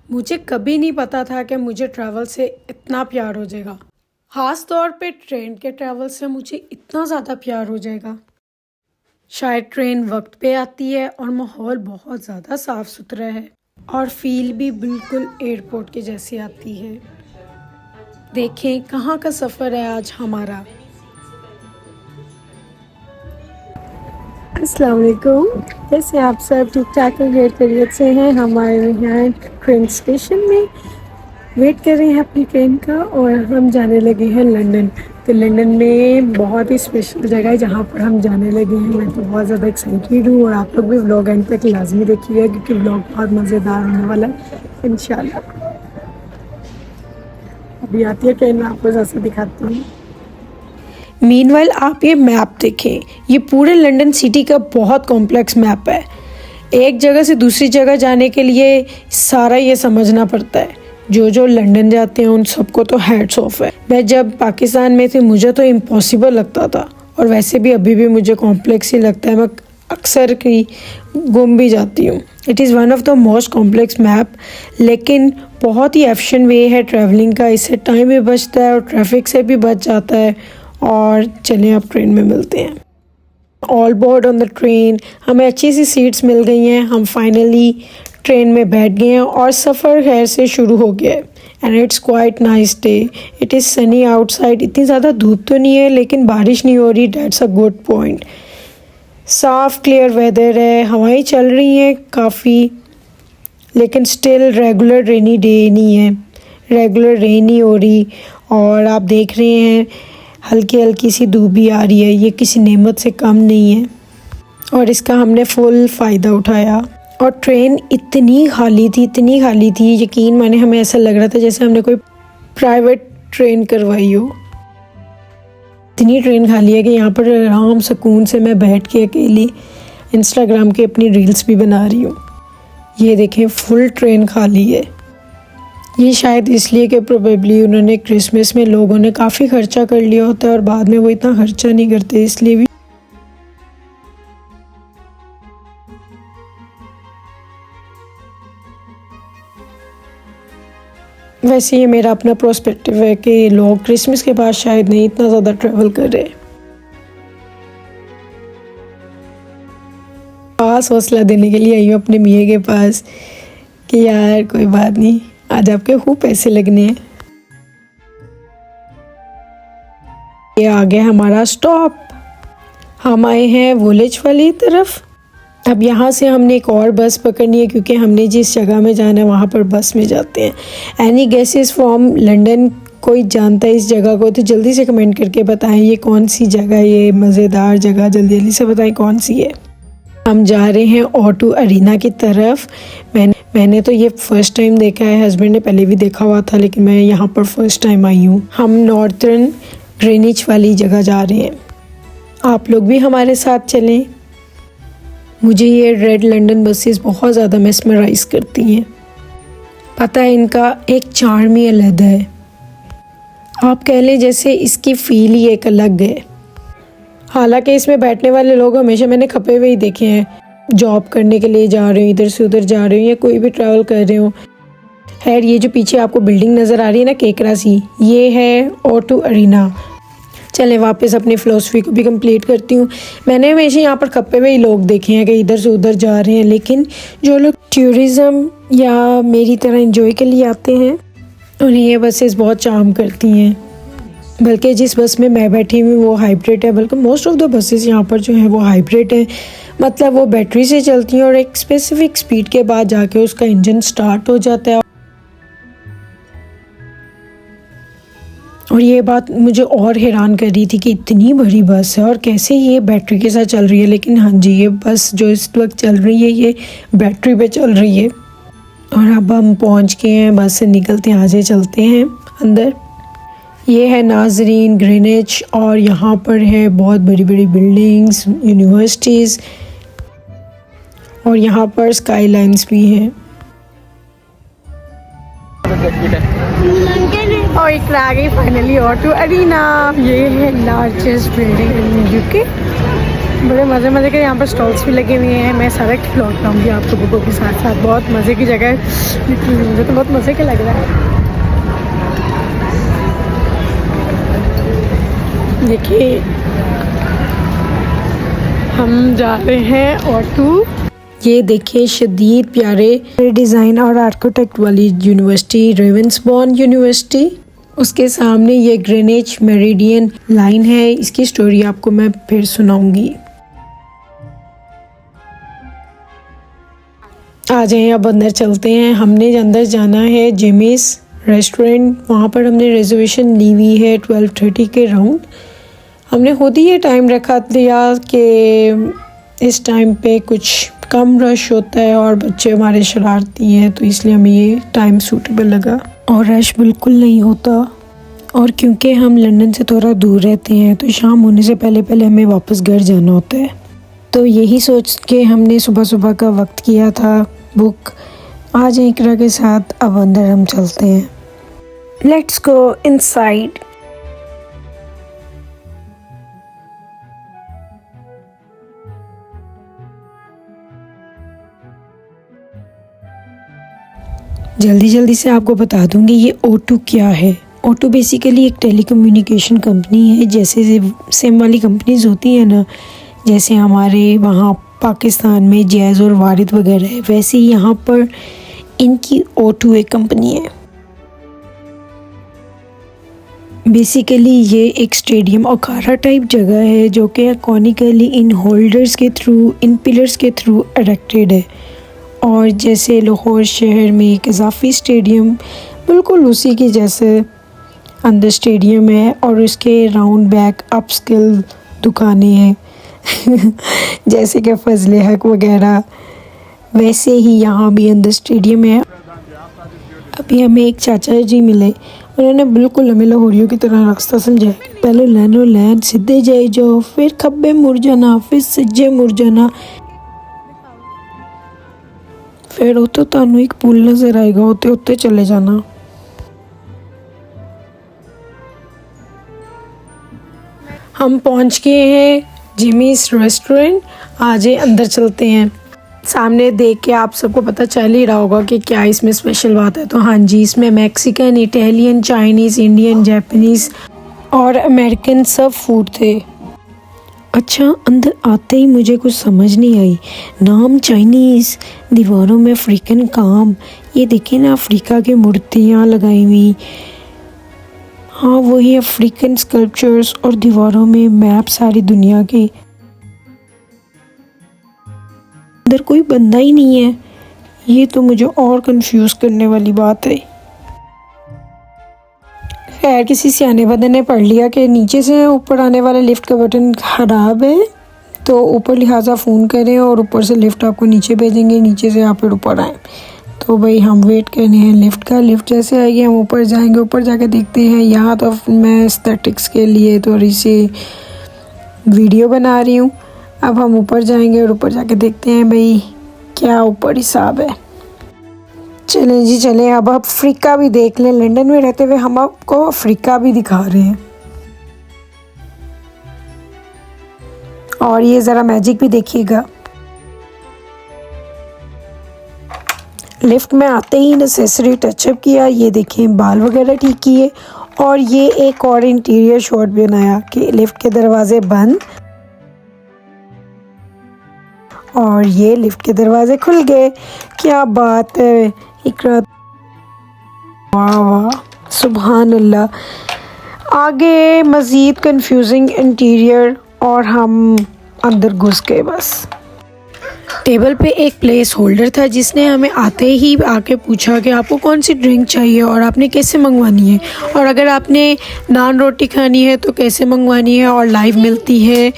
मुझे कभी नहीं पता था कि मुझे ट्रैवल से इतना प्यार हो जाएगा। ख़ास तौर पे ट्रेन के ट्रैवल से मुझे इतना ज़्यादा प्यार हो जाएगा। शायद ट्रेन वक्त पे आती है और माहौल बहुत ज़्यादा साफ़ सुथरा है और फील भी बिल्कुल एयरपोर्ट के जैसी आती है। देखें कहाँ का सफ़र है आज हमारा। अस्सलाम वालेकुम, कैसे आप सब? ठीक ठाक हैं, खैरियत से हैं? हमारे यहाँ ट्रेन स्टेशन में वेट कर रहे हैं अपनी ट्रेन का और हम जाने लगे हैं लंदन। तो लंदन में बहुत ही स्पेशल जगह है जहाँ पर हम जाने लगे हैं। मैं तो बहुत ज़्यादा एक्साइटेड हूँ और आप लोग भी व्लॉग एंड तक लाजमी देखिएगा क्योंकि व्लॉग बहुत मज़ेदार होने वाला है इंशाल्लाह। अभी आती है ट्रेन, मैं आपको ज़्यादा दिखाती हूँ। मीनवाइल आप ये मैप देखें, ये पूरे लंदन सिटी का बहुत कॉम्प्लेक्स मैप है। एक जगह से दूसरी जगह जाने के लिए सारा ये समझना पड़ता है। जो लंदन जाते हैं उन सबको तो हैट्स ऑफ है। मैं जब पाकिस्तान में थी मुझे तो इम्पॉसिबल लगता था और वैसे भी अभी भी मुझे कॉम्प्लेक्स ही लगता है। मैं अक्सर की गुम भी जाती हूँ। It is one of the most complex map, लेकिन बहुत ही एफिशिएंट वे है ट्रैवलिंग का। इससे टाइम भी बचता है और ट्रैफिक से भी बच जाता है। और चलें अब ट्रेन में मिलते हैं। All board on the train, हमें अच्छी सी सीट्स मिल गई हैं। हम फाइनली ट्रेन में बैठ गए हैं और सफ़र खैर से शुरू हो गया है। And it's quite nice day. It is Sunny outside. इतनी ज़्यादा धूप तो नहीं है लेकिन बारिश नहीं हो रही, डेट्स अ गुड पॉइंट। साफ़ क्लियर वेदर है, हवाएं चल रही हैं काफ़ी, लेकिन स्टिल रेगुलर रेनी डे नहीं है। रेगुलर रेन नहीं हो रही और आप देख रहे हैं हल्की हल्की सी धूप भी आ रही है। ये किसी नेमत से कम नहीं है और इसका हमने फुल फ़ायदा उठाया। और ट्रेन इतनी खाली थी, यकीन माने हमें ऐसा लग रहा था जैसे हमने कोई प्राइवेट ट्रेन करवाई हो। इतनी ट्रेन खाली है कि यहाँ पर आराम सुकून से मैं बैठ के अकेली इंस्टाग्राम के अपनी रील्स भी बना रही हूँ। ये देखें फुल ट्रेन खाली है। ये शायद इसलिए कि प्रोबेबली उन्होंने क्रिसमस में लोगों ने काफ़ी खर्चा कर लिया होता है और बाद में वो इतना खर्चा नहीं करते, इसलिए भी। वैसे ये मेरा अपना पर्सपेक्टिव है कि लोग क्रिसमस के बाद शायद नहीं इतना ज़्यादा ट्रैवल कर रहे। पास हौसला देने के लिए आई हूँ अपने मियाँ के पास कि यार कोई बात नहीं, आज आपके खूब पैसे लगने हैं। ये आ गया हमारा स्टॉप। हम आए हैं वुलिच वाली तरफ। अब यहाँ से हमने एक और बस पकड़नी है क्योंकि हमने जिस जगह में जाना है वहाँ पर बस में जाते हैं। Any guesses from London? कोई जानता है इस जगह को तो जल्दी से कमेंट करके बताएं ये कौन सी जगह है। ये मज़ेदार जगह जल्दी जल्दी से बताएं कौन सी है। हम जा रहे हैं O2 अरीना की तरफ। मैंने तो ये फ़र्स्ट टाइम देखा है, हस्बैंड ने पहले भी देखा हुआ था लेकिन मैं यहाँ पर फ़र्स्ट टाइम आई हूँ। हम नॉर्थर्न ग्रीनिच वाली जगह जा रहे हैं। आप लोग भी हमारे साथ चलें। मुझे ये रेड लंदन बसेस बहुत ज़्यादा मेस्मराइज़ करती हैं। पता है इनका एक चार्म ही अलग है। आप कह लें जैसे इसकी फ़ील ही एक अलग है। हालांकि इसमें बैठने वाले लोग हमेशा मैंने खपे हुए ही देखे हैं, जॉब करने के लिए जा रहे हो, इधर से उधर जा रहे हो या कोई भी ट्रैवल कर रहे हो। खैर ये जो पीछे आपको बिल्डिंग नज़र आ रही है ना केकरा सी, ये है O2 अरीना। चलें वापस अपनी फ़िलासफ़ी को भी कंप्लीट करती हूँ। मैंने हमेशा यहाँ पर खपे हुए ही लोग देखे हैं कि इधर से उधर जा रहे हैं, लेकिन जो लोग टूरिज़म या मेरी तरह एंजॉय के लिए आते हैं उन्हें ये बसेस बहुत चार्म करती हैं। बल्कि जिस बस में मैं बैठी हुई वो हाइब्रिड है, बल्कि मोस्ट ऑफ द बसेस यहाँ पर जो हैं वो हाइब्रिड है। मतलब वो बैटरी से चलती हैं और एक स्पेसिफिक स्पीड के बाद जाके उसका इंजन स्टार्ट हो जाता है। और ये बात मुझे और हैरान कर रही थी कि इतनी बड़ी बस है और कैसे ये बैटरी के साथ चल रही है। लेकिन हाँ जी, ये बस जो इस वक्त चल रही है ये बैटरी पे चल रही है। और अब हम पहुँच गए हैं, बस से निकलते हैं, आगे चलते हैं अंदर। ये है नाजरीन ग्रीनिच और यहाँ पर है बहुत बड़ी बड़ी बिल्डिंग्स, यूनिवर्सिटीज़ और यहाँ पर स्काई लाइन्स भी हैं। और एक आ गई फाइनली O2 अरीना। ये है लार्जेस्ट बिल्डिंग इन UK। बड़े मज़े मज़े के यहाँ पर स्टॉल्स भी लगे हुए हैं। मैं सारा खिलौना खिलाऊँगी आप लोगों के साथ साथ। बहुत मज़े की जगह है, मुझे तो बहुत मज़े के लग रहा है। देखिए हम जा रहे हैं ऑटो। ये देखिए शदीद प्यारे डिज़ाइन और आर्किटेक्ट वाली यूनिवर्सिटी, रेवेंसबॉर्न यूनिवर्सिटी। उसके सामने ये ग्रीनिच मेरिडियन लाइन है। इसकी स्टोरी आपको मैं फिर सुनाऊंगी। आ जाए अब अंदर चलते हैं। हमने अंदर जाना है जिमीज़ रेस्टोरेंट। वहाँ पर हमने रिजर्वेशन ली हुई है 12:30 के राउंड। हमने खुद ही ये टाइम रखा दिया कि इस टाइम पे कुछ कम रश होता है और बच्चे हमारे शरारती हैं, तो इसलिए हमें ये टाइम सूटेबल लगा और रश बिल्कुल नहीं होता। और क्योंकि हम लंदन से थोड़ा दूर रहते हैं तो शाम होने से पहले पहले हमें वापस घर जाना होता है, तो यही सोच के हमने सुबह सुबह का वक्त किया था बुक। आज इकरा के साथ अब अंदर हम चलते हैं। Let's go inside. जल्दी जल्दी से आपको बता दूंगी ये O2 क्या है। O2 बेसिकली एक टेलीकम्युनिकेशन कंपनी है। जैसे सिम वाली कंपनीज होती हैं ना, जैसे हमारे वहाँ पाकिस्तान में जैज़ और वारिद वगैरह है, वैसे ही यहाँ पर इनकी O2 एक कंपनी है। बेसिकली ये एक स्टेडियम अखाड़ा टाइप जगह है जो कि कॉनिकली इन होल्डर्स के थ्रू, इन पिलर्स के थ्रू इरेक्टेड है। और जैसे लाहौर शहर में एक इजाफी स्टेडियम बिल्कुल उसी के जैसे अंदर स्टेडियम है और उसके राउंड बैक अपस्किल दुकानें हैं जैसे कि फजले हक वगैरह, वैसे ही यहाँ भी अंदर स्टेडियम है। अभी हमें एक चाचा जी मिले, उन्होंने बिल्कुल हमें लाहौरियों की तरह रास्ता समझाया कि पहले लैनो लैन सीधे जाए जाओ, फिर खब्बे मुड़ जाना, फिर सज्जे मुड़ जाना, फिर उत्ते तुहानू एक पुल नज़र आएगा, उत्ते उत्ते चले जाना। हम पहुंच गए हैं जिमीज़ रेस्टोरेंट। आज अंदर चलते हैं। सामने देख के आप सबको पता चल ही रहा होगा कि क्या इसमें स्पेशल बात है। तो हाँ जी, इसमें Mexican, Italian, Chinese, Indian, Japanese और अमेरिकन सब फूड थे। अच्छा, अंदर आते ही मुझे कुछ समझ नहीं आई। नाम चाइनीज़, दीवारों में अफ्रीकन काम, ये देखिए ना अफ्रीका की मूर्तियाँ लगाई हुई। हाँ, वही अफ्रीकन स्कल्पचर्स और दीवारों में मैप सारी दुनिया के। अंदर कोई बंदा ही नहीं है, ये तो मुझे और कंफ्यूज करने वाली बात है। खैर, किसी सियाने बंदे ने पढ़ लिया कि नीचे से ऊपर आने वाला लिफ्ट का बटन ख़राब है, तो ऊपर लिहाजा फ़ोन करें और ऊपर से लिफ्ट आपको नीचे भेजेंगे, नीचे से आप फिर ऊपर आएँ। तो भाई हम वेट करने हैं लिफ्ट का। लिफ्ट जैसे आएगी हम ऊपर जाएंगे। ऊपर जाके देखते हैं। यहाँ तो मैं एस्थेटिक्स के लिए थोड़ी सी वीडियो बना रही हूँ। अब हम ऊपर जाएंगे और ऊपर जाके देखते हैं भाई क्या ऊपर हिसाब है। चलें जी चलें, अब अफ्रीका भी देख लें। लंदन में रहते हुए हम आपको अफ्रीका भी दिखा रहे हैं। और ये ज़रा मैजिक भी देखिएगा। लिफ्ट में आते ही नेसेसरी टचअप किया, ये देखें बाल वगैरह ठीक किए। और ये एक और इंटीरियर शॉट भी बनाया कि लिफ्ट के दरवाजे बंद और ये लिफ्ट के दरवाजे खुल गए। क्या बात है इकरा, वाह वाह, सुभान अल्लाह। आगे मज़ीद कंफ्यूजिंग इंटीरियर और हम अंदर घुस गए। बस टेबल पे एक प्लेस होल्डर था जिसने हमें आते ही आके पूछा कि आपको कौन सी ड्रिंक चाहिए और आपने कैसे मंगवानी है, और अगर आपने नान रोटी खानी है तो कैसे मंगवानी है, और लाइव मिलती है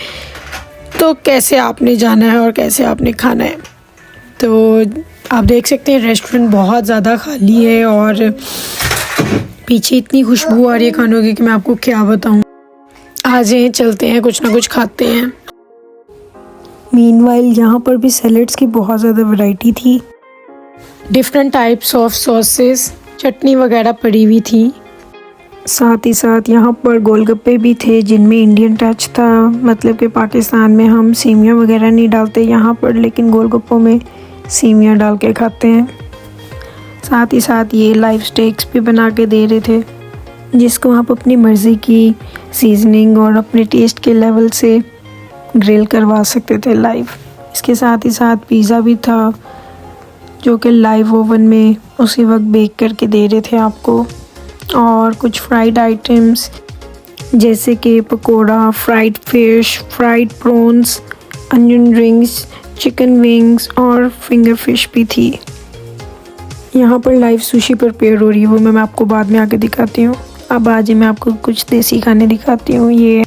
तो कैसे आपने जाना है और कैसे आपने खाना है। तो आप देख सकते हैं रेस्टोरेंट बहुत ज़्यादा खाली है और पीछे इतनी खुशबू आ रही है खानों की कि मैं आपको क्या बताऊं। आ जाएं, चलते हैं, कुछ ना कुछ खाते हैं। मीनवाइल यहाँ पर भी सैलेड्स की बहुत ज़्यादा वैरायटी थी। डिफरेंट टाइप्स ऑफ सॉसेस, चटनी वगैरह पड़ी हुई थी। साथ ही साथ यहाँ पर गोलगप्पे भी थे जिनमें इंडियन टच था, मतलब कि पाकिस्तान में हम सेमिया वगैरह नहीं डालते यहाँ पर, लेकिन गोलगप्पों में सेमिया डाल के खाते हैं। साथ ही साथ ये लाइव स्टेक्स भी बना के दे रहे थे, जिसको आप अपनी मर्ज़ी की सीजनिंग और अपने टेस्ट के लेवल से ग्रिल करवा सकते थे लाइव। इसके साथ ही साथ पिज़्ज़ा भी था, जो कि लाइव ओवन में उसी वक्त बेक करके दे रहे थे आपको। और कुछ फ्राइड आइटम्स जैसे कि pakora, fried fish, fried prawns, onion rings, chicken wings और फिंगर फिश भी थी। यहाँ पर लाइव सुशी प्रिपेयर हो रही है, वो मैं आपको बाद में आके दिखाती हूँ। अब आज मैं आपको कुछ देसी खाने दिखाती हूँ। ये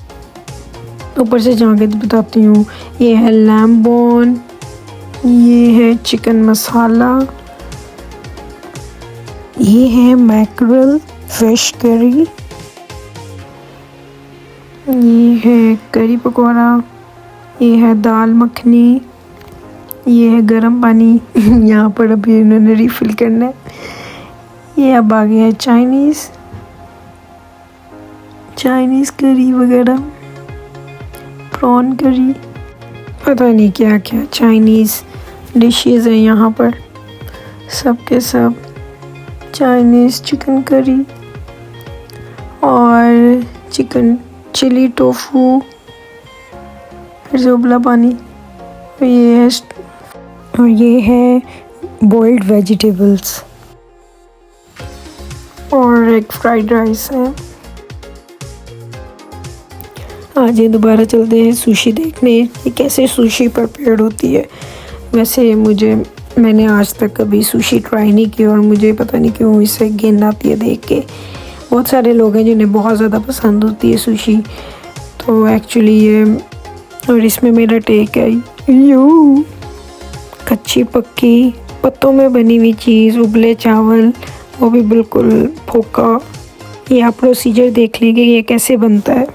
ऊपर से जाके बताती हूँ। ये है लैम्ब बोन, ये है चिकन मसाला, ये है मैकरल फिश करी, ये है करी पकौड़ा, ये है दाल मखनी, ये है गरम पानी यहाँ पर अभी इन्होंने रिफ़िल करना है। ये अब आ गया है चाइनीज़ करी वगैरह, प्रॉन करी, पता नहीं क्या क्या चाइनीज़ डिशेज़ हैं यहाँ पर। सब के सब चाइनीज़ चिकन करी और चिकन चिली टोफू, फिर से उबला पानी, और ये है बॉइल्ड वेजिटेबल्स और एक फ्राइड राइस है। आज ये दोबारा चलते हैं सुशी देखने कि कैसे सुशी प्रिपेयर होती है। वैसे मैंने आज तक कभी सुशी ट्राई नहीं की और मुझे पता नहीं क्यों इससे घिन आती है देख के। बहुत सारे लोग हैं जिन्हें बहुत ज़्यादा पसंद होती है सुशी, तो एक्चुअली ये और इसमें मेरा टेक है यू कच्ची पक्की पत्तों में बनी हुई चीज़, उबले चावल, वो भी बिल्कुल फोका। ये आप प्रोसीजर देख लेंगे ये कैसे बनता है।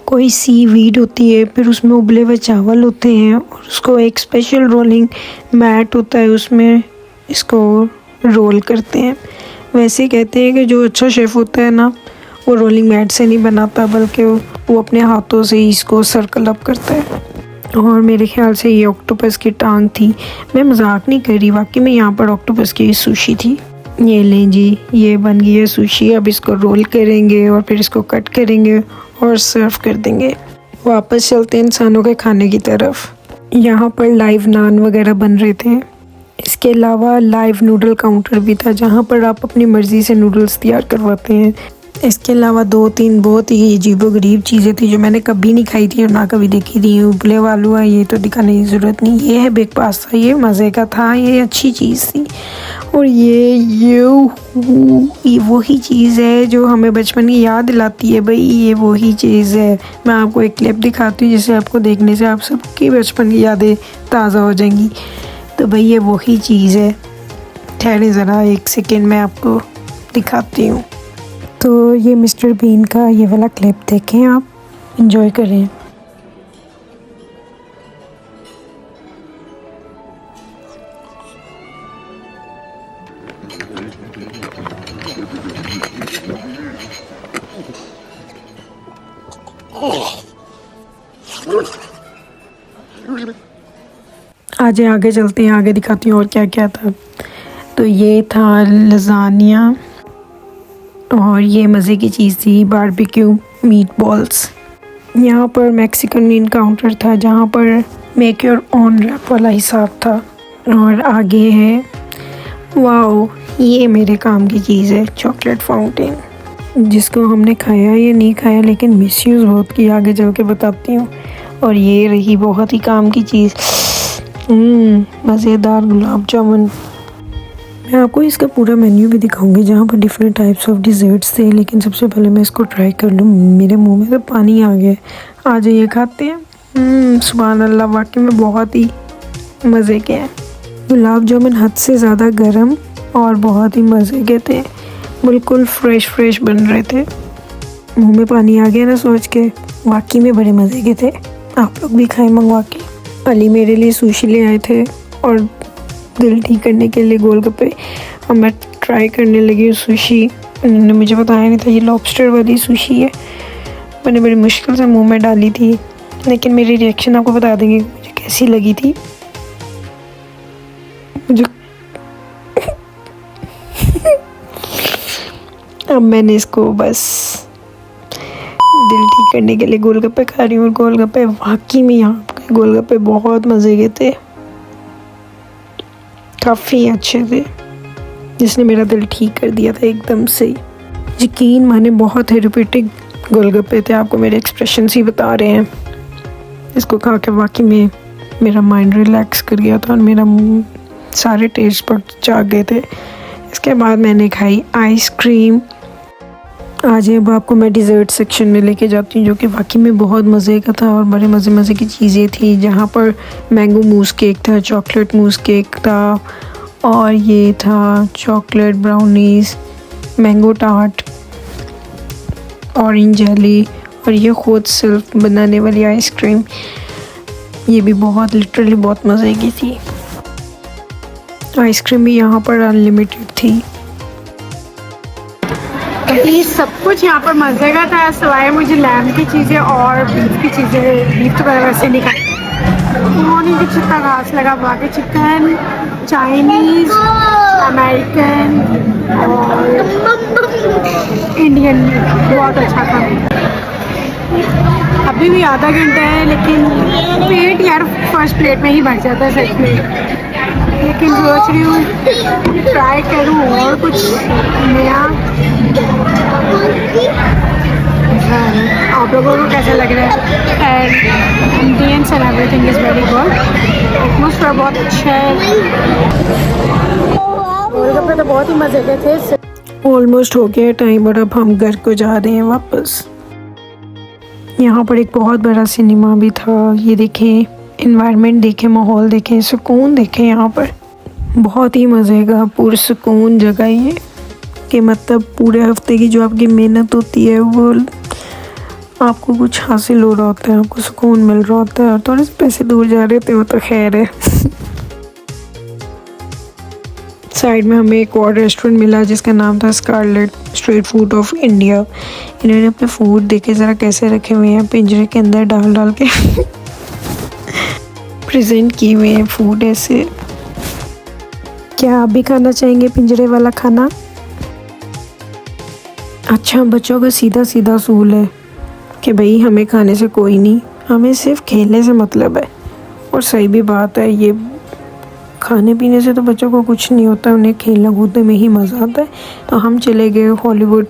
कोई सीवीड होती है, फिर उसमें उबले हुए चावल होते हैं और उसको एक स्पेशल रोलिंग मैट होता है, उसमें इसको रोल करते हैं। वैसे कहते हैं कि जो अच्छा शेफ़ होता है ना, वो रोलिंग मैट से नहीं बनाता, बल्कि वो अपने हाथों से ही इसको सर्कल अप करता है। और मेरे ख्याल से ये ऑक्टोपस की टांग थी, मैं मजाक नहीं कर रही, वाकई में यहाँ पर ऑक्टोपस की सुशी थी। ये लें जी, ये बन गई है सुशी। अब इसको रोल करेंगे और फिर इसको कट करेंगे और सर्व कर देंगे। वापस चलते हैं इंसानों के खाने की तरफ। यहाँ पर लाइव नान वगैरह बन रहे थे। इसके अलावा लाइव नूडल काउंटर भी था, जहाँ पर आप अपनी मर्ज़ी से नूडल्स तैयार करवाते हैं। इसके अलावा 2-3 बहुत ही अजीबोगरीब चीज़ें थी जो मैंने कभी नहीं खाई थी और ना कभी देखी थी। उबले आलू है, ये तो दिखाने की ज़रूरत नहीं। ये है बिग पास्ता, ये मज़े का था, ये अच्छी चीज़ थी। और ये वही चीज़ है जो हमें बचपन की याद दिलाती है। भाई ये वही चीज़ है। मैं आपको एक क्लिप दिखाती हूँ जिसे आपको देखने से आप सबकी बचपन की यादें ताज़ा हो जाएंगी। तो भाई ये वही चीज़ है। ठहरे ज़रा एक सेकेंड, मैं आपको दिखाती हूँ। तो ये मिस्टर बीन का ये वाला क्लिप देखें, आप एंजॉय करें। आज आगे चलते हैं, आगे दिखाती हूँ और क्या क्या था। तो ये था लज़ानिया और ये मज़े की चीज़ थी बारबेक्यू मीट बॉल्स। यहाँ पर मैक्सिकन मीन काउंटर था जहाँ पर मेक योर ओन रैप वाला हिसाब था। और आगे है वाओ, ये मेरे काम की चीज़ है, चॉकलेट फाउंटेन, जिसको हमने खाया या नहीं खाया लेकिन मिसयूज़ बहुत की, आगे चल के बताती हूँ। और ये रही बहुत ही काम की चीज़, मज़ेदार गुलाब जामुन। मैं आपको इसका पूरा मेन्यू भी दिखाऊंगी जहाँ पर डिफरेंट टाइप्स ऑफ डिज़र्ट्स थे, लेकिन सबसे पहले मैं इसको ट्राई कर लूँ। मेरे मुंह में तो पानी आ गया। आ जाइए खाते हैं। सुभान अल्लाह, वाकई में बहुत ही मज़े के हैं। गुलाब जामुन हद से ज़्यादा गर्म और बहुत ही मज़े के थे, बिल्कुल फ्रेश बन रहे थे। मुंह में पानी आ गया ना सोच के, वाकई में बड़े मज़े के थे। आप लोग भी खाएं मंगवा के। अली मेरे लिए सुशी ले आए थे और दिल ठीक करने के लिए गोलगप्पे, और मैं ट्राई करने लगी सुशी। उन्होंने मुझे बताया नहीं था ये लॉबस्टर वाली सुशी है। मैंने बड़ी मुश्किल से मुंह में डाली थी, लेकिन मेरी रिएक्शन आपको बता देंगे मुझे कैसी लगी थी। मुझे अब मैंने इसको बस दिल ठीक करने के लिए गोलगप्पे खा रही हूँ। और गोलगप्पे वाकई में यहाँ के गोलगप्पे बहुत मज़े के थे, काफ़ी अच्छे थे, जिसने मेरा दिल ठीक कर दिया था एकदम से। यकीन माने बहुत थेरेप्यूटिक गोलगप्पे थे, आपको मेरे एक्सप्रेशन ही बता रहे हैं। इसको खा के वाकई में मेरा माइंड रिलैक्स कर गया था और मेरा सारे टेस्ट बड्स जाग गए थे। इसके बाद मैंने खाई आइसक्रीम। आज अब आपको मैं डिज़र्ट सेक्शन में लेके जाती हूँ, जो कि वाकई में बहुत मज़े का था और बड़े मज़े की चीज़ें थी। जहाँ पर मैंगो मूस केक था, चॉकलेट मूस केक था, और ये था chocolate brownies, mango tart, orange jelly, और ये खुद सेल्फ बनाने वाली आइसक्रीम। ये भी बहुत लिटरली बहुत मज़े की थी। आइसक्रीम भी यहाँ पर अनलिमिटेड थी। ये सब कुछ यहाँ पर मज़े का था, सिवाय मुझे लैम की चीज़ें और बीफ की चीज़ें। बीफ तो मैंने वैसे नहीं खाई, उन्होंने भी जितना घास लगा। बाकी चिकन, चाइनीज़, अमेरिकन और इंडियन बहुत अच्छा था। अभी भी आधा घंटा है, लेकिन पेट यार फर्स्ट प्लेट में ही भर जाता है सच में। लेकिन सोच रही हूँ ट्राई करूँ और कुछ नया। आप लोगों को कैसा लग रहा है? And Indians and everything is very good. Atmosphere बहुत अच्छा है। गोलगप्पे तो बहुत ही मज़े के थे। ऑलमोस्ट हो गया टाइम और अब हम घर को जा रहे हैं वापस। यहाँ पर एक बहुत बड़ा सिनेमा भी था। ये देखें, इन्वायरमेंट देखें, माहौल देखें, सुकून देखें। यहाँ पर बहुत ही मज़े का पुरसुकून जगह ये, कि मतलब पूरे हफ्ते की जो आपकी मेहनत होती है वो आपको कुछ हासिल हो रहा होता है, आपको सुकून मिल रहा होता है। और थोड़े से पैसे दूर जा रहे थे वो तो खैर है। साइड में हमें एक और रेस्टोरेंट मिला जिसका नाम था Scarlett street food of India. इन्होंने अपने फूड देखे ज़रा कैसे रखे हुए हैं, पिंजरे के अंदर डाल के प्रेजेंट किए हुए हैं फूड ऐसे। क्या आप भी खाना चाहेंगे पिंजरे वाला खाना? अच्छा, बच्चों का सीधा सीधा असूल है कि भाई हमें खाने से कोई नहीं, हमें सिर्फ खेलने से मतलब है। और सही भी बात है, ये खाने पीने से तो बच्चों को कुछ नहीं होता, उन्हें खेलना कूदने में ही मज़ा आता है। तो हम चले गए हॉलीवुड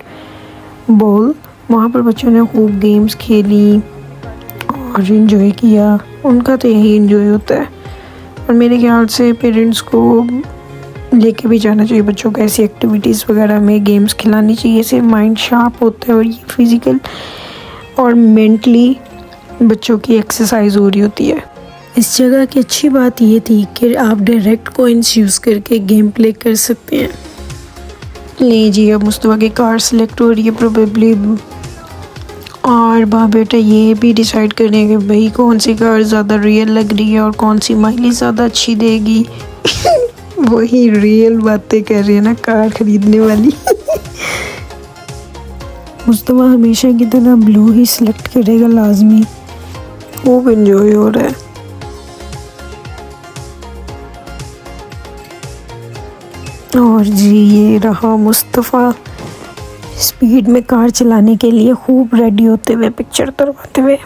बॉल, वहाँ पर बच्चों ने खूब गेम्स खेली और इन्जॉय किया। उनका तो यही इन्जॉय होता है। और मेरे ख्याल से पेरेंट्स को लेके भी जाना चाहिए बच्चों को, ऐसी एक्टिविटीज़ वगैरह में गेम्स खिलानी चाहिए। इससे माइंड शार्प होता है और ये फिज़िकल और मेंटली बच्चों की एक्सरसाइज हो रही होती है। इस जगह की अच्छी बात ये थी कि आप डायरेक्ट कॉइन्स यूज़ करके गेम प्ले कर सकते हैं। ले जी, अब मुस्तफा की कार सेलेक्ट हो रही है प्रोबेबली, और बाप बेटा ये भी डिसाइड करेंगे भाई कौन सी कार ज़्यादा रियल लग रही है और कौन सी माइलेज ज़्यादा अच्छी देगी। वही रियल बातें कर रही है ना कार खरीदने वाली। मुस्तफा हमेशा की तरह ब्लू ही सिलेक्ट करेगा लाजमी। खूब एंजॉय हो रहा है। और जी ये रहा मुस्तफ़ा स्पीड में कार चलाने के लिए खूब रेडी होते हुए, पिक्चर उतरवाते हुए।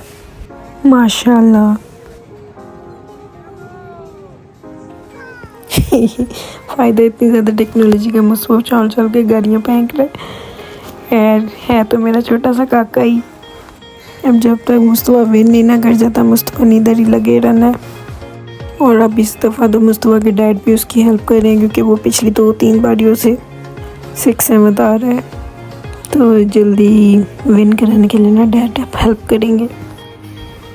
माशाल्लाह। फ़ायदा इतनी ज़्यादा टेक्नोलॉजी का, मुस्तफ़ा चाल चाल के गाड़ियाँ फेंक रहे। खैर है तो मेरा छोटा सा काका ही। अब जब तक मुस्तफ़ा विन नहीं ना कर जाता, मुस्तफ़ा ने इधर ही लगे रहना है। और अब इस दफ़ा तो मुस्तफ़ा के डैड भी उसकी हेल्प कर रहे हैं, क्योंकि वो पिछली 2-3 बारियों से 6-7 आ रहा है। तो जल्दी विन कराने के लिए ना डैड हेल्प करेंगे।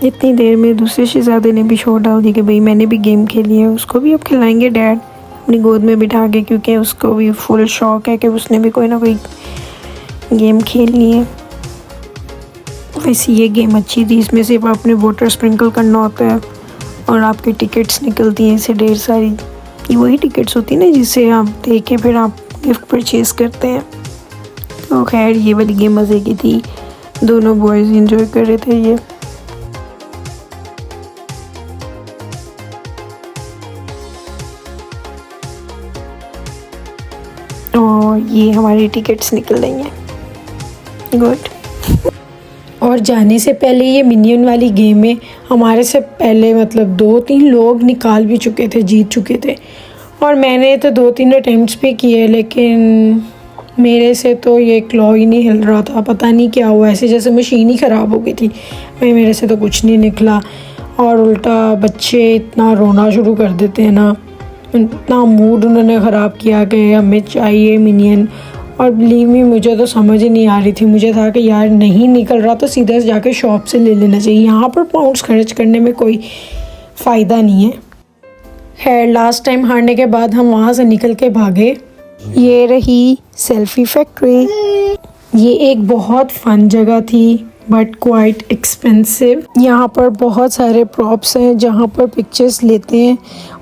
इतनी देर में दूसरे शहज़ादे ने भी शोर डाल दी कि भाई मैंने भी गेम खेली है, उसको भी अब खिलाएंगे डैड अपनी गोद में बिठा के, क्योंकि उसको भी फुल शौक है कि उसने भी कोई ना कोई गेम खेलनी है। वैसे ये गेम अच्छी थी, इसमें सिर्फ आपने वाटर स्प्रिंकल करना होता है और आपकी टिकट्स निकलती हैं इससे ढेर सारी। ये वही टिकट्स होती हैं ना जिससे आप देके फिर आप गिफ्ट परचेज़ करते हैं। तो खैर ये वाली गेम मज़े की थी, दोनों बॉयज़ एंजॉय कर रहे थे ये। और ये हमारी टिकट्स निकल रही हैं। गुड। और जाने से पहले ये मिनियन वाली गेम में हमारे से पहले मतलब 2-3 लोग निकाल भी चुके थे, जीत चुके थे। और मैंने तो 2-3 अटेम्प्ट्स भी किए, लेकिन मेरे से तो ये क्लॉ ही नहीं हिल रहा था। पता नहीं क्या हुआ, ऐसे जैसे मशीन ही ख़राब हो गई थी। मेरे से तो कुछ नहीं निकला। और उल्टा बच्चे इतना रोना शुरू कर देते हैं ना, इतना मूड उन्होंने ख़राब किया कि हमें चाहिए मिनियन। और बिलीव मी, मुझे तो समझ ही नहीं आ रही थी। मुझे था कि यार नहीं निकल रहा तो सीधा जाके शॉप से ले लेना चाहिए, यहाँ पर पाउंड्स खर्च करने में कोई फ़ायदा नहीं है। खैर लास्ट टाइम हारने के बाद हम वहाँ से निकल के भागे। ये रही सेल्फ़ी फैक्ट्री। ये एक बहुत फ़न जगह थी बट क्वाइट एक्सपेंसिव। यहाँ पर बहुत सारे प्रॉप्स हैं जहाँ पर पिक्चर्स लेते हैं,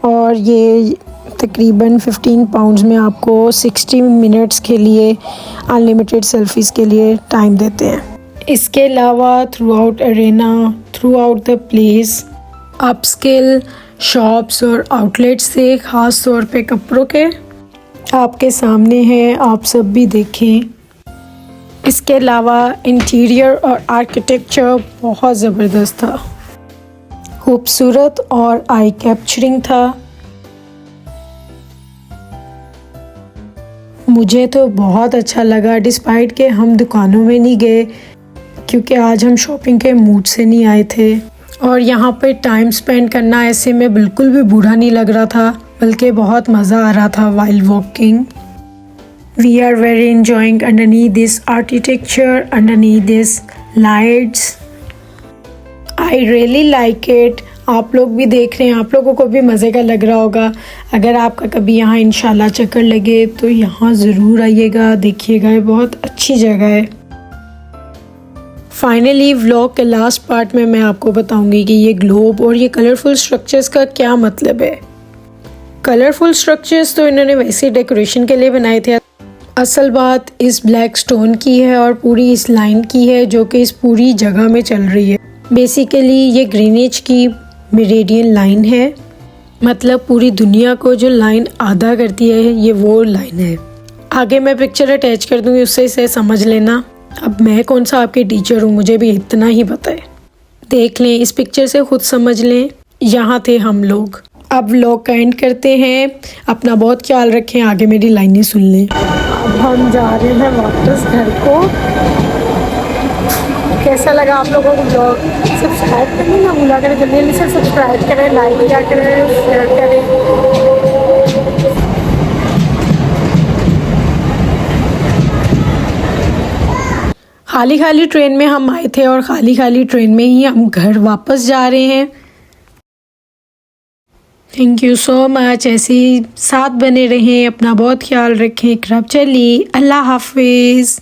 और ये तकरीबन 15 पाउंड्स में आपको 60 मिनट्स के लिए अनलिमिटेड सेल्फीज़ के लिए टाइम देते हैं। इसके अलावा through out Arena, through out the place upscale shops और आउटलेट्स थे, ख़ास तौर पे कपड़ों के। आपके सामने है, आप सब भी देखें। इसके अलावा इंटीरियर और आर्किटेक्चर बहुत ज़बरदस्त था, खूबसूरत और आई कैप्चरिंग था। मुझे तो बहुत अच्छा लगा, डिस्पाइट के हम दुकानों में नहीं गए क्योंकि आज हम शॉपिंग के मूड से नहीं आए थे। और यहाँ पे टाइम स्पेंड करना ऐसे में बिल्कुल भी बुरा नहीं लग रहा था, बल्कि बहुत मज़ा आ रहा था while walking. We are very enjoying underneath this architecture, underneath this lights. I really like it. आप लोग भी देख रहे हैं, आप लोगों को भी मज़े का लग रहा होगा। अगर आपका कभी यहाँ इंशाल्लाह चक्कर लगे तो यहाँ ज़रूर आइएगा, देखिएगा, ये बहुत अच्छी जगह है। फाइनली व्लॉग के लास्ट पार्ट में मैं आपको बताऊंगी कि ये ग्लोब और ये कलरफुल स्ट्रक्चर्स का क्या मतलब है। कलरफुल स्ट्रक्चर्स तो इन्होंने वैसे डेकोरेशन के लिए बनाए थे। असल बात इस ब्लैक स्टोन की है और पूरी इस लाइन की है जो कि इस पूरी जगह में चल रही है। बेसिकली ये ग्रीनिच की मेरिडियन लाइन है, मतलब पूरी दुनिया को जो लाइन आधा करती है ये वो लाइन है। आगे मैं पिक्चर अटैच कर दूंगी, उससे इसे समझ लेना। अब मैं कौन सा आपके टीचर हूँ, मुझे भी इतना ही पता है। देख लें, इस पिक्चर से खुद समझ लें, यहाँ थे हम लोग। अब व्लॉग का एंड करते हैं। अपना बहुत ख्याल रखें, आगे मेरी लाइनें सुन लें। अब हम जा रहे हैं वापस घर को। कैसा लगा आप लोगों को व्लॉग? सब्सक्राइब करना ना भूला करें, जल्दी जल्दी से सब्सक्राइब करें, लाइक किया करें, शेयर करें। खाली खाली ट्रेन में हम आए थे और खाली खाली ट्रेन में ही हम घर वापस जा रहे हैं। Thank you so much. ऐसे ही साथ बने रहें, अपना बहुत ख्याल रखें। इकराम चली, अल्लाह हाफिज़।